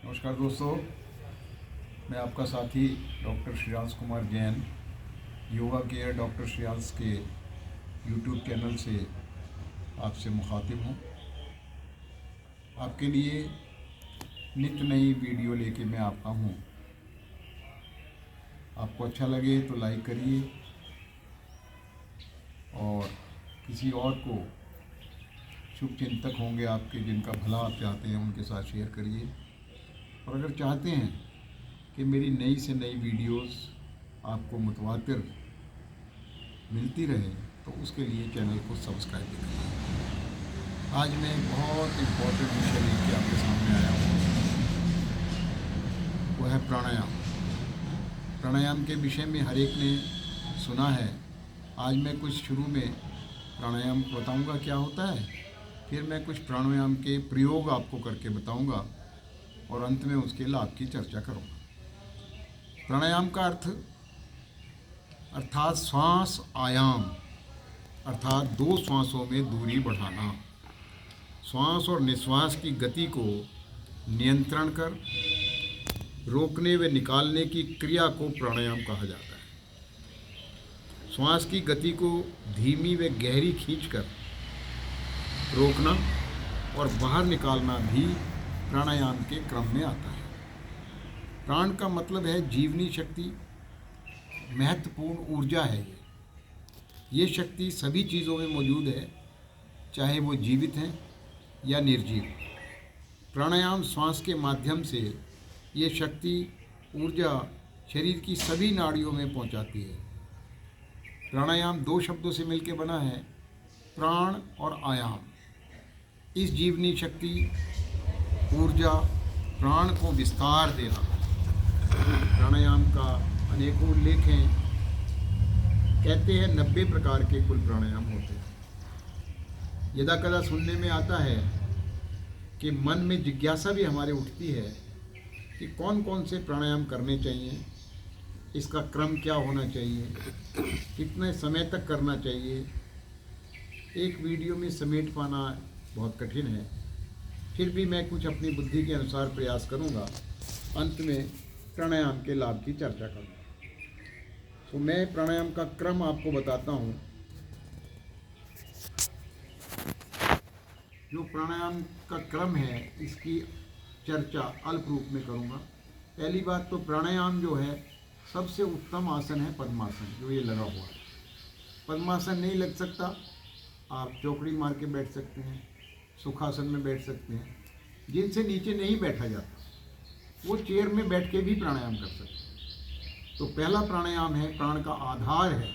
नमस्कार दोस्तों, मैं आपका साथी doctor Shreyansh Kumar Jain yoga care doctor Shreyansh के यूट्यूब चैनल से आपसे मुखातिब हूँ। आपके लिए नित्य नई वीडियो लेके मैं आता हूँ। आपको अच्छा लगे तो लाइक करिए और किसी और को, शुभचिंतक होंगे आपके जिनका भला आप चाहते हैं, उनके साथ शेयर करिए। और अगर चाहते हैं कि मेरी नई से नई वीडियोस आपको मुतवातिर मिलती रहे तो उसके लिए चैनल को सब्सक्राइब भी करिए। आज मैं एक बहुत इम्पोर्टेंट विषय लेकर आपके सामने आया हूँ, वो है प्राणायाम। प्राणायाम के विषय में हर एक ने सुना है। आज मैं कुछ शुरू में प्राणायाम बताऊंगा क्या होता है, फिर मैं कुछ प्राणायाम के प्रयोग आपको करके बताऊंगा और अंत में उसके लाभ की चर्चा करूंगा। प्राणायाम का अर्थात श्वास आयाम, अर्थात दो श्वासों में दूरी बढ़ाना। श्वास और निश्वास की गति को नियंत्रण कर रोकने व निकालने की क्रिया को प्राणायाम कहा जाता है। श्वास की गति को धीमी व गहरी खींचकर रोकना और बाहर निकालना भी प्राणायाम के क्रम में आता है। प्राण का मतलब है जीवनी शक्ति, महत्वपूर्ण ऊर्जा है। ये शक्ति सभी चीज़ों में मौजूद है, चाहे वो जीवित हैं या निर्जीव। प्राणायाम श्वास के माध्यम से ये शक्ति, ऊर्जा शरीर की सभी नाड़ियों में पहुंचाती है। प्राणायाम दो शब्दों से मिलकर बना है, प्राण और आयाम। इस जीवनी शक्ति, ऊर्जा, प्राण को विस्तार देना। प्राणायाम का अनेकों उल्लेख हैं। कहते हैं 90 प्रकार के कुल प्राणायाम होते हैं। यदा कदा सुनने में आता है कि मन में जिज्ञासा भी हमारे उठती है कि कौन कौन से प्राणायाम करने चाहिए, इसका क्रम क्या होना चाहिए, कितने समय तक करना चाहिए। एक वीडियो में समेट पाना बहुत कठिन है, फिर भी मैं कुछ अपनी बुद्धि के अनुसार प्रयास करूंगा। अंत में प्राणायाम के लाभ की चर्चा करूंगा। तो मैं प्राणायाम का क्रम आपको बताता हूं। जो प्राणायाम का क्रम है, इसकी चर्चा अल्प रूप में करूंगा। पहली बात तो प्राणायाम जो है, सबसे उत्तम आसन है पद्मासन, जो ये लगा हुआ है। पद्मासन नहीं लग सकता, आप चौकड़ी मार के बैठ सकते हैं, सुखासन में बैठ सकते हैं। जिनसे नीचे नहीं बैठा जाता वो चेयर में बैठ के भी प्राणायाम कर सकते हैं। तो पहला प्राणायाम है, प्राण का आधार है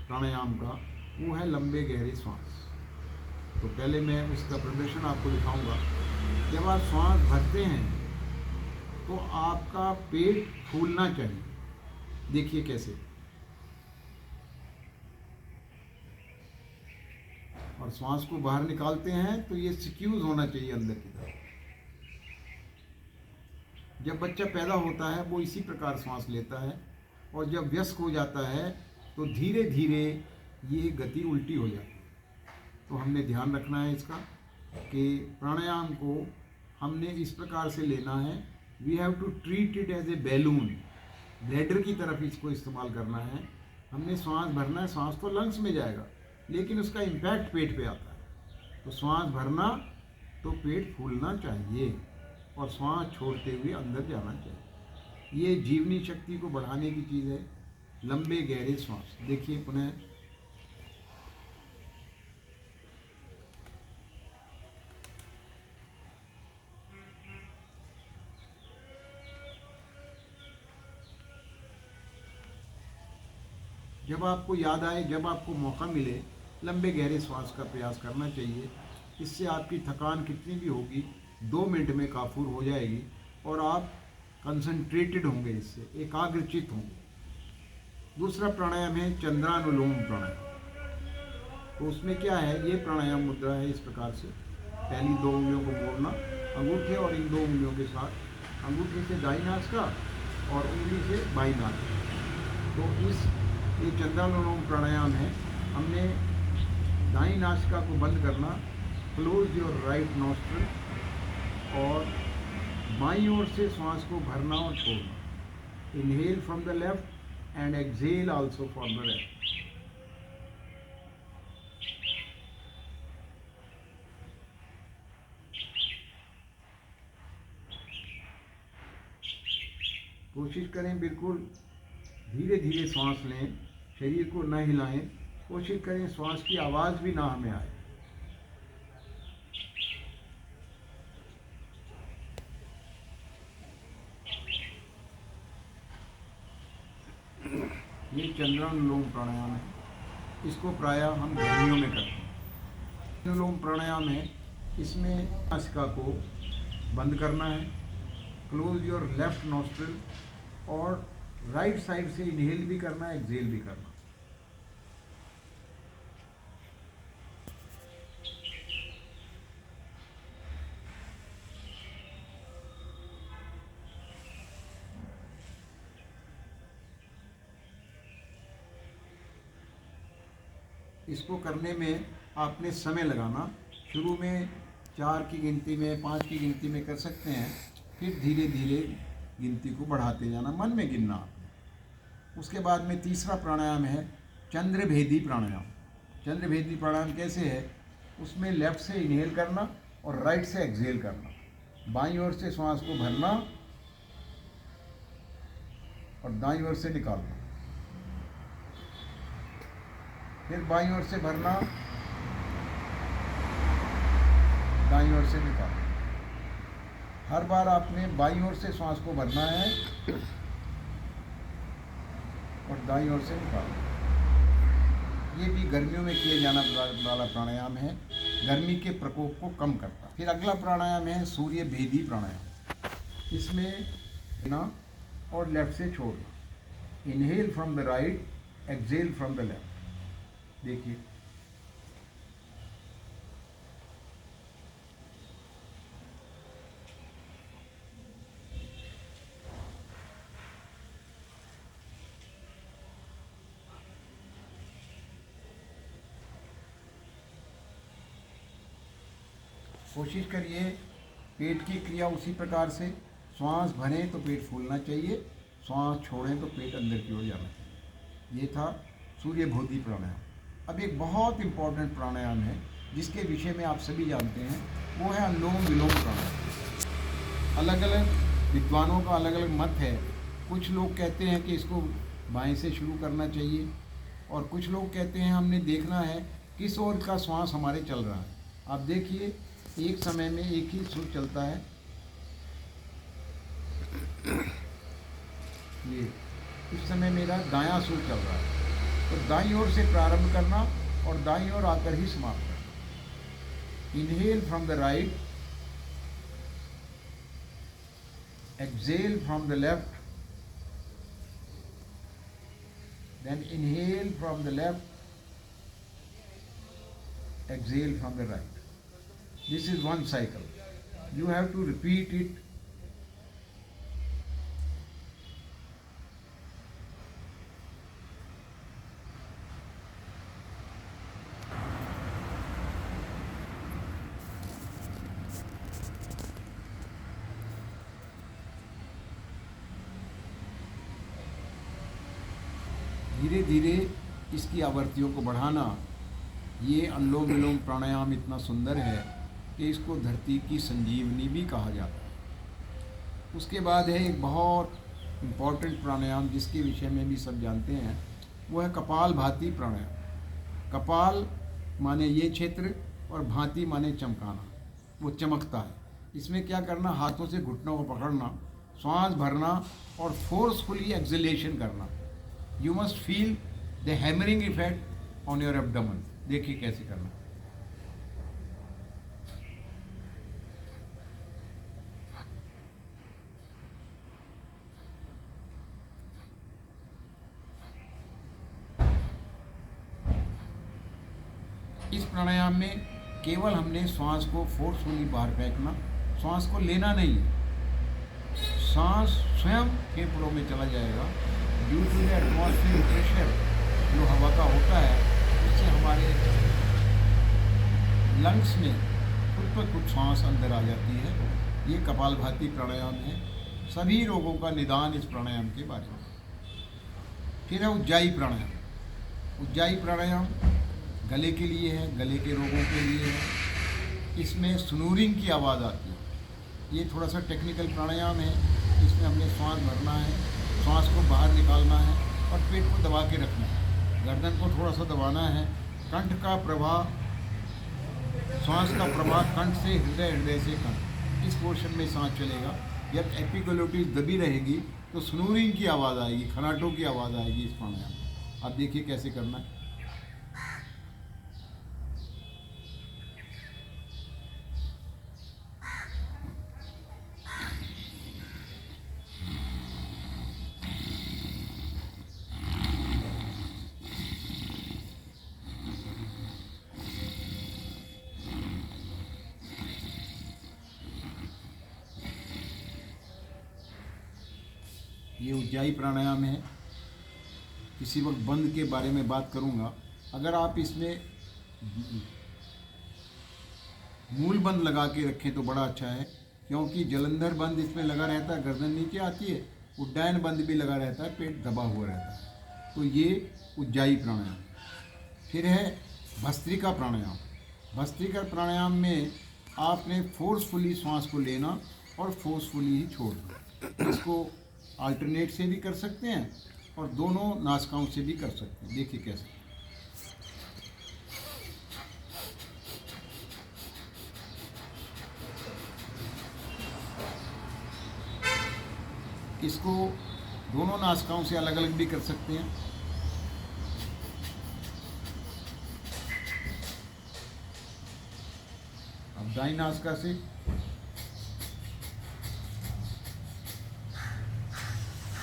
प्राणायाम का, वो है लंबे गहरे श्वास। तो पहले मैं उसका प्रदर्शन आपको दिखाऊंगा। जब आप श्वास भरते हैं तो आपका पेट फूलना चाहिए। देखिए कैसे। और श्वास को बाहर निकालते हैं तो ये सिक्यूज होना चाहिए अंदर की तरफ। जब बच्चा पैदा होता है वो इसी प्रकार श्वास लेता है, और जब वयस्क हो जाता है तो धीरे धीरे ये गति उल्टी हो जाती है। तो हमने ध्यान रखना है इसका कि प्राणायाम को हमने इस प्रकार से लेना है। We have to treat it as a balloon, bladder की तरफ इसको इस्तेमाल करना है। हमने श्वास भरना है, श्वास तो लंग्स में जाएगा लेकिन उसका इम्पैक्ट पेट पे आता है। तो श्वास भरना तो पेट फूलना चाहिए और श्वास छोड़ते हुए अंदर जाना चाहिए। ये जीवनी शक्ति को बढ़ाने की चीज़ है, लंबे गहरे श्वास। देखिए पुनः। जब आपको याद आए, जब आपको मौका मिले, लंबे गहरे श्वास का प्रयास करना चाहिए। इससे आपकी थकान कितनी भी होगी 2 मिनट में काफूर हो जाएगी और आप कंसंट्रेटेड होंगे, इससे एकाग्रचित होंगे। दूसरा प्राणायाम है चंद्रानुलोम प्राणायाम। तो उसमें क्या है, ये प्राणायाम मुद्रा है इस प्रकार से। पहली 2 उंगलियों को मोड़ना, अंगूठे और इन 2 उंगलियों के साथ, अंगूठे से दाईं नासिका और उंगली से बाईं नासिका। तो ये चंद्रानुलोम प्राणायाम है। हमने दाईं नासिका को बंद करना, क्लोज योर राइट नॉस्ट्रिल, और बाईं ओर से श्वास को भरना और छोड़ना. Inhale from the left and exhale also from the left. कोशिश करें बिल्कुल धीरे धीरे सांस लें, शरीर को न हिलाएं. कोशिश करें श्वास की आवाज़ भी ना हमें आए. ये चंद्रानुलोम प्राणायाम है. इसको प्रायः हम गर्मियों में करते हैं. अनुलोम प्राणायाम है. इसमें नासिका को बंद करना है. क्लोज योर लेफ्ट नॉस्ट्रिल और राइट साइड से इनहेल भी करना है, एक्सहेल भी करना. इसको करने में आपने समय लगाना. शुरू में 4 की गिनती में, 5 की गिनती में कर सकते हैं. फिर धीरे धीरे गिनती को बढ़ाते जाना, मन में गिनना आपने. उसके बाद में तीसरा प्राणायाम है चंद्रभेदी प्राणायाम. चंद्रभेदी प्राणायाम कैसे है? उसमें लेफ्ट से इनहेल करना और राइट से एक्सहेल करना. बाईं ओर से श्वास को भरना और दाईं ओर से निकालना. फिर बाईं ओर से भरना, दाईं ओर से निकालना. हर बार आपने बाईं ओर से श्वास को भरना है और दाईं ओर से निकालना. ये भी गर्मियों में किए जाना वाला प्राणायाम है. गर्मी के प्रकोप को कम करता. फिर अगला प्राणायाम है सूर्य भेदी प्राणायाम. इसमें ना और लेफ्ट से छोड़ना. Inhale from the right, exhale from the left. देखिए, कोशिश करिए पेट की क्रिया उसी प्रकार से. श्वास भरें तो पेट फूलना चाहिए, श्वास छोड़ें तो पेट अंदर की ओर जाना चाहिए. ये था सूर्य भेदी प्राणायाम. अब एक बहुत इम्पॉर्टेंट प्राणायाम है जिसके विषय में आप सभी जानते हैं, वो है अनुलोम विलोम प्राणायाम. अलग अलग विद्वानों का अलग अलग मत है. कुछ लोग कहते हैं कि इसको बाएं से शुरू करना चाहिए और कुछ लोग कहते हैं हमने देखना है किस ओर का श्वास हमारे चल रहा है. आप देखिए, एक समय में एक ही सुर चलता है. ये इस समय मेरा दायां सुर चल रहा है, तो दाईं ओर से प्रारंभ करना और दाईं ओर आकर ही समाप्त करना. Inhale from the right, exhale from the left, then inhale from the left, exhale from the right. This is one cycle. You have to repeat it. धीरे धीरे इसकी आवृत्तियों को बढ़ाना. ये अनुलोम विलोम प्राणायाम इतना सुंदर है कि इसको धरती की संजीवनी भी कहा जाता है. उसके बाद है एक बहुत इम्पॉर्टेंट प्राणायाम जिसके विषय में भी सब जानते हैं, वो है कपाल भाती प्राणायाम. कपाल माने ये क्षेत्र और भांति माने चमकाना, वो चमकता है. इसमें क्या करना, हाथों से घुटनों को पकड़ना, श्वास भरना और फोर्सफुली एक्सहेलेशन करना. You must feel the hammering effect on your abdomen. देखिए कैसे करना. इस प्राणायाम में केवल हमने श्वास को फोर्सफुली बाहर फेंकना, श्वास को लेना नहीं है. सांस स्वयं फेफड़ों में चला जाएगा. Due to the atmospheric pressure जो हवा का होता है, उससे हमारे लंग्स में खुद ब खुद सांस अंदर आ जाती है ये कपालभाति प्राणायाम है। सभी रोगों का निदान इस प्राणायाम के बारे में। फिर है उज्जाई प्राणायाम। उज्जाई प्राणायाम गले के लिए है, गले के रोगों के लिए है। इसमें स्नूरिंग की आवाज़ आती है। ये थोड़ा सा टेक्निकल प्राणायाम है। इसमें हमने श्वास भरना है, श्वास को बाहर निकालना है और पेट को दबा के रखना है। गर्दन को थोड़ा सा दबाना है। कंठ का प्रवाह, श्वास का प्रवाह कंठ से हृदय, हृदय से कंठ, इस पोर्शन में सांस चलेगा। जब एपिग्लोटिस दबी रहेगी तो स्नूरिंग की आवाज़ आएगी, खनाटों की आवाज़ आएगी इस प्राणायाम में। आप देखिए कैसे करना है। ये उज्जाई प्राणायाम है। किसी वक्त बंद के बारे में बात करूँगा। अगर आप इसमें मूल बंद लगा के रखें तो बड़ा अच्छा है, क्योंकि जलंधर बंद इसमें लगा रहता है, गर्दन नीचे आती है। उड्डयन बंद भी लगा रहता है, पेट दबा हुआ रहता है। तो ये उज्जाई प्राणायाम। फिर है भस्त्रिका प्राणायाम। भस्त्रिका प्राणायाम में आपने फोर्सफुली श्वास को लेना और फोर्सफुली ही छोड़ना। इसको अल्टरनेट से भी कर सकते हैं और दोनों नासिकाओं से भी कर सकते हैं। देखिए कैसे। इसको दोनों नासिकाओं से अलग अलग भी कर सकते हैं। अब दाईं नासिका से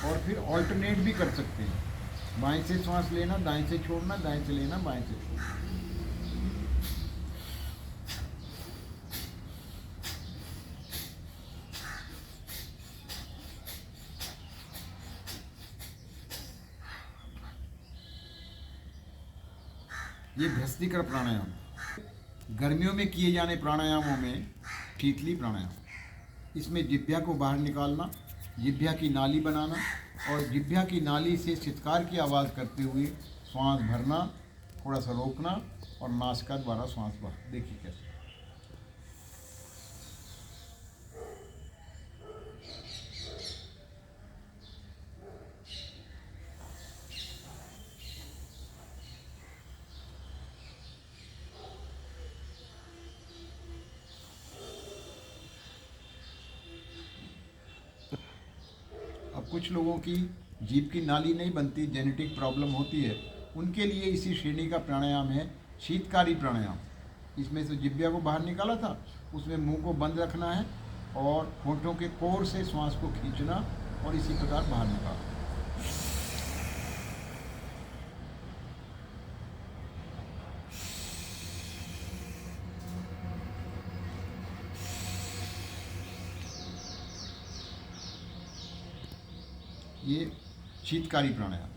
और फिर ऑल्टरनेट भी कर सकते हैं। बाएं से श्वास लेना, दाएं से छोड़ना, दाएं से लेना, बाएं से छोड़ना। ये भस्त्रिका प्राणायाम। गर्मियों में किए जाने प्राणायामों में शीतली प्राणायाम। इसमें जिह्वा को बाहर निकालना, जिह्वा की नाली बनाना और जिह्वा की नाली से चित्कार की आवाज़ करते हुए श्वास भरना, थोड़ा सा रोकना और नासिका द्वारा श्वास बाहर। देखिए कैसे। अब कुछ लोगों की जीभ की नाली नहीं बनती, जेनेटिक प्रॉब्लम होती है, उनके लिए इसी श्रेणी का प्राणायाम है शीतकारी प्राणायाम। इसमें से जिह्वा को बाहर निकाला था, उसमें मुंह को बंद रखना है और होंठों के कोर से श्वास को खींचना और इसी प्रकार बाहर निकालना। ये शीतकारी प्राणायाम।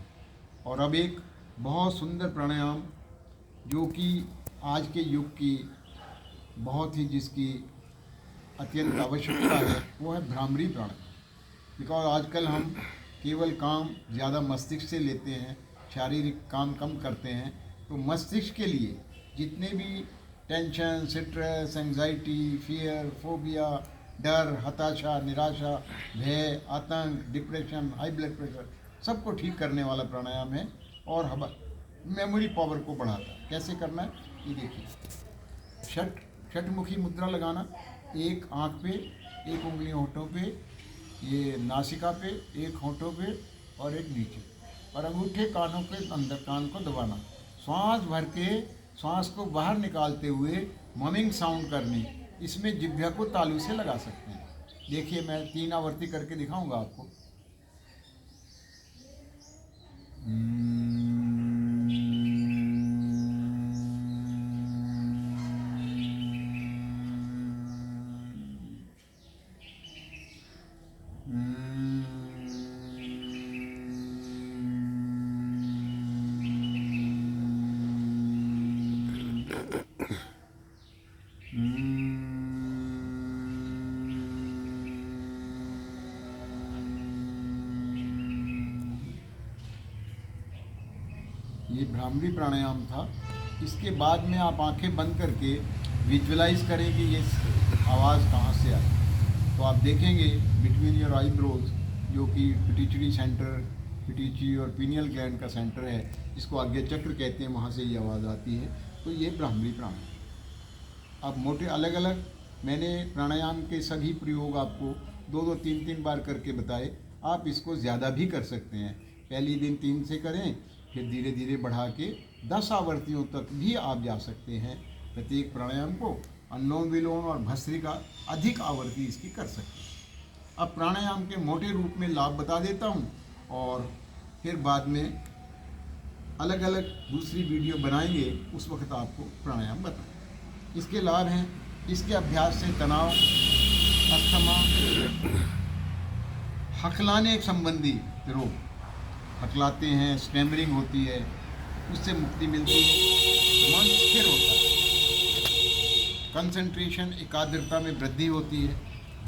और अब एक बहुत सुंदर प्राणायाम जो कि आज के युग की बहुत ही जिसकी अत्यंत आवश्यकता है, वो है भ्रामरी प्राणायाम। बिकॉज आजकल हम केवल काम ज़्यादा मस्तिष्क से लेते हैं, शारीरिक काम कम करते हैं। तो मस्तिष्क के लिए जितने भी tension, stress, anxiety, fear, phobia, डर, हताशा, निराशा, भय, आतंक, डिप्रेशन, हाई ब्लड प्रेशर, सबको ठीक करने वाला प्राणायाम है और मेमोरी पावर को बढ़ाता है। कैसे करना है ये देखिए। षटमुखी मुद्रा लगाना, एक आँख पे, एक उंगली होठों पे, ये नासिका पे, एक होठों पे और एक नीचे, और अंगूठे कानों के अंदर, कान को दबाना। श्वास भर के श्वास को बाहर निकालते हुए ममिंग साउंड करनी। इसमें जिह्वा को तालू से लगा सकते हैं। देखिए मैं 3 आवर्ती करके दिखाऊंगा आपको। ये भ्रामरी प्राणायाम था। इसके बाद में आप आंखें बंद करके विजुअलाइज करें कि ये आवाज़ कहाँ से आई। तो आप देखेंगे बिटवीन योर आईब्रोज, जो कि पिट्यूटरी सेंटर, पिट्यूटरी और पीनियल ग्लैंड का सेंटर है, इसको आज्ञा चक्र कहते हैं, वहाँ से ये आवाज़ आती है। तो ये भ्रामरी प्राणायाम। अब मोटे अलग अलग मैंने प्राणायाम के सभी प्रयोग आपको 2-2, 3-3 बार करके बताए। आप इसको ज़्यादा भी कर सकते हैं। पहली दिन 3 से करें, फिर धीरे धीरे बढ़ा के 10 आवर्तियों तक भी आप जा सकते हैं। प्रत्येक प्राणायाम को अनुलोम विलोम और भस्त्रिका अधिक आवर्ती इसकी कर सकते हैं। अब प्राणायाम के मोटे रूप में लाभ बता देता हूँ और फिर बाद में अलग अलग दूसरी वीडियो बनाएंगे, उस वक्त आपको प्राणायाम बताएं। इसके लाभ हैं, इसके अभ्यास से तनाव, अस्थमा, हकलाने संबंधी रोग, हकलाते हैं, स्टैमरिंग होती है, उससे मुक्ति मिलती है। मन स्थिर होता है, कंसंट्रेशन, एकाग्रता में वृद्धि होती है,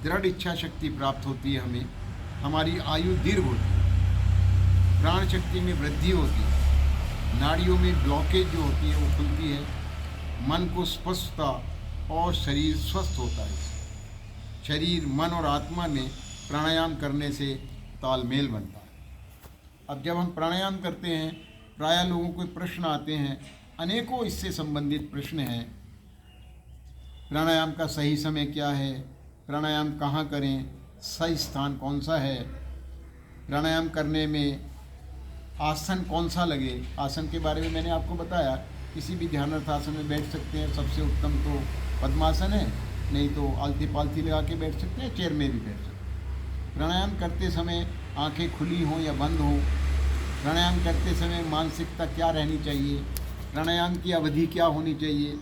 दृढ़ इच्छा शक्ति प्राप्त होती है हमें, हमारी आयु दीर्घ होती है, प्राण शक्ति में वृद्धि होती है, नाड़ियों में ब्लॉकेज जो होती है वो खुलती है, मन को स्पष्टता और शरीर स्वस्थ होता है। शरीर, मन और आत्मा में प्राणायाम करने से तालमेल बनता है। अब जब हम प्राणायाम करते हैं, प्रायः लोगों को प्रश्न आते हैं, अनेकों इससे संबंधित प्रश्न हैं। प्राणायाम का सही समय क्या है, प्राणायाम कहाँ करें, सही स्थान कौन सा है, प्राणायाम करने में आसन कौन सा लगे। आसन के बारे में मैंने आपको बताया, किसी भी ध्यानस्थ आसन में बैठ सकते हैं। सबसे उत्तम तो पद्मासन है, नहीं तो आलती पालती लगा के बैठ सकते हैं, चेयर में भी बैठ सकते हैं। प्राणायाम करते समय आंखें खुली हों या बंद हों, प्राणायाम करते समय मानसिकता क्या रहनी चाहिए, प्राणायाम की अवधि क्या होनी चाहिए,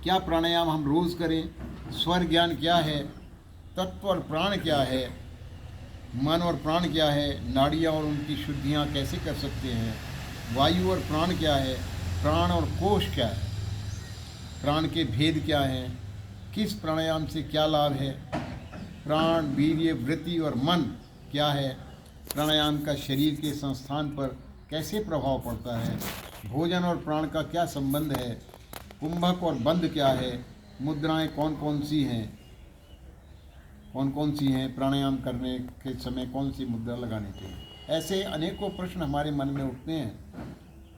क्या प्राणायाम हम रोज़ करें, स्वर ज्ञान क्या है, तत्व और प्राण क्या है, मन और प्राण क्या है, नाड़ियाँ और उनकी शुद्धियाँ कैसे कर सकते हैं, वायु और प्राण क्या है, प्राण और कोश क्या है, प्राण के भेद क्या हैं, किस प्राणायाम से क्या लाभ है, प्राण, वीर्य, वृत्ति और मन क्या है, प्राणायाम का शरीर के संस्थान पर कैसे प्रभाव पड़ता है, भोजन और प्राण का क्या संबंध है, कुंभक और बंद क्या है, मुद्राएं कौन कौन सी हैं, प्राणायाम करने के समय कौन सी मुद्रा लगानी चाहिए। ऐसे अनेकों प्रश्न हमारे मन में उठते हैं।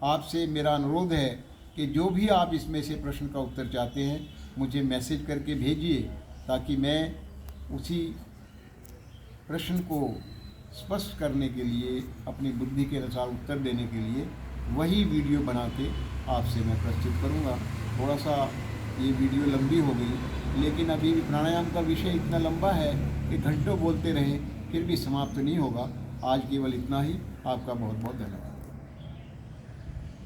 आपसे मेरा अनुरोध है कि जो भी आप इसमें से प्रश्न का उत्तर चाहते हैं, मुझे मैसेज करके भेजिए, ताकि मैं उसी प्रश्न को स्पष्ट करने के लिए, अपनी बुद्धि के अनुसार उत्तर देने के लिए वही वीडियो बना के आपसे मैं प्रस्तुत करूँगा। थोड़ा सा ये वीडियो लंबी हो गई, लेकिन अभी प्राणायाम का विषय इतना लंबा है कि घंटों बोलते रहे फिर भी समाप्त नहीं होगा। आज केवल इतना ही। आपका बहुत बहुत धन्यवाद।